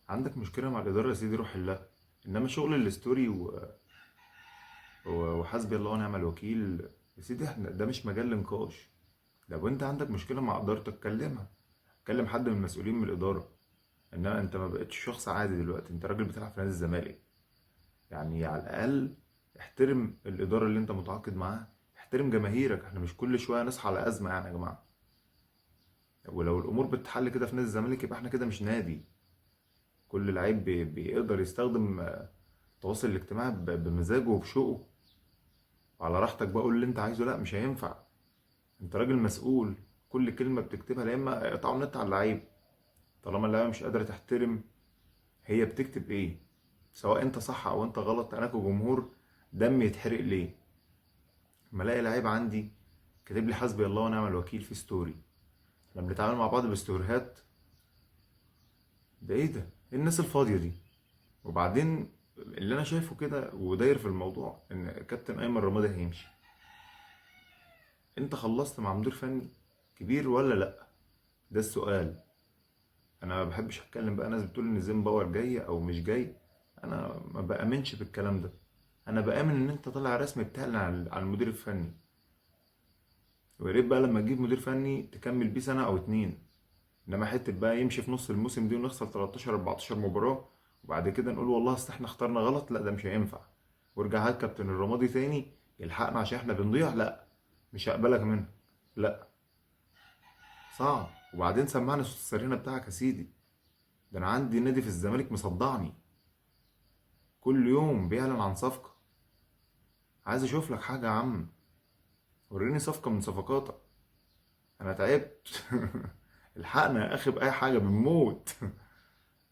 عندك مشكلة مع الإدارة يا سيدي روح حلها. إنما شغل الستوري وحسبي الله ونعم الوكيل يا سيدي، احنا ده مش مجال لنقاش. لو انت عندك مشكلة مع إدارتك كلمها، كلم حد من المسؤولين من الإدارة. إنما انت ما بقتش شخص عادي دلوقتي، انت راجل بتلعب في نادي الزمالك. يعني على الأقل احترم الإدارة اللي انت متعاقد معاها، احترم جماهيرك. احنا مش كل شوية نصحى على أزمة يعني يا جماعة. ولو الأمور بتتحل كده في نادي الزمالك يبقى احنا كده مش نادي. كل لعيب بيقدر يستخدم التواصل الاجتماعي بمزاجه وبشوقه وعلى راحتك بقى، قول اللي انت عايزه. لا مش هينفع، انت راجل مسؤول. كل كلمة بتكتبها لا اما اقطعوا النت على اللعيب. طالما اللعيبة مش قادرة تحترم هي بتكتب ايه، سواء انت صح او انت غلط، انا كجمهور دم يتحرق ليه اما الاقي لعيب عندي كاتب لي حسبي الله ونعم الوكيل في ستوري؟ احنا بنتعامل مع بعض بستوريهات. ده ايه ده؟ ايه الناس الفاضية دي؟ وبعدين اللي انا شايفه كده وداير في الموضوع ان كابتن ايمن رمادي هيمشي. انت خلصت مع مدير فني كبير ولا لا؟ ده السؤال. انا ما بحبش اتكلم بقى، ناس بتقول ان زين باور جاي او مش جاي. انا ما بامنش بالكلام ده. انا بامن ان انت طالع رسمي بتعلن على المدير الفني. ويا ريت بقى لما تجيب مدير فني تكمل بيه سنه او اتنين. انما حته بقى يمشي في نص الموسم دي ونخسر 13 14 مباراه وبعد كده نقول والله اصل احنا اخترنا غلط، لا ده مش هينفع. وارجع هات كابتن الرمادي تاني يلحقنا عشان احنا بنضيع، لا مش هقبلك منه. لا، صعب. وبعدين سمعني صوت السرينه بتاعك يا سيدي. ده انا عندي نادي في الزمالك مصدعني، كل يوم بيعلن عن صفقة. عايز اشوف لك حاجة يا عم، وريني صفقة من صفقاتك. انا تعبت. الحقنا يا اخي بأي حاجة، بنموت.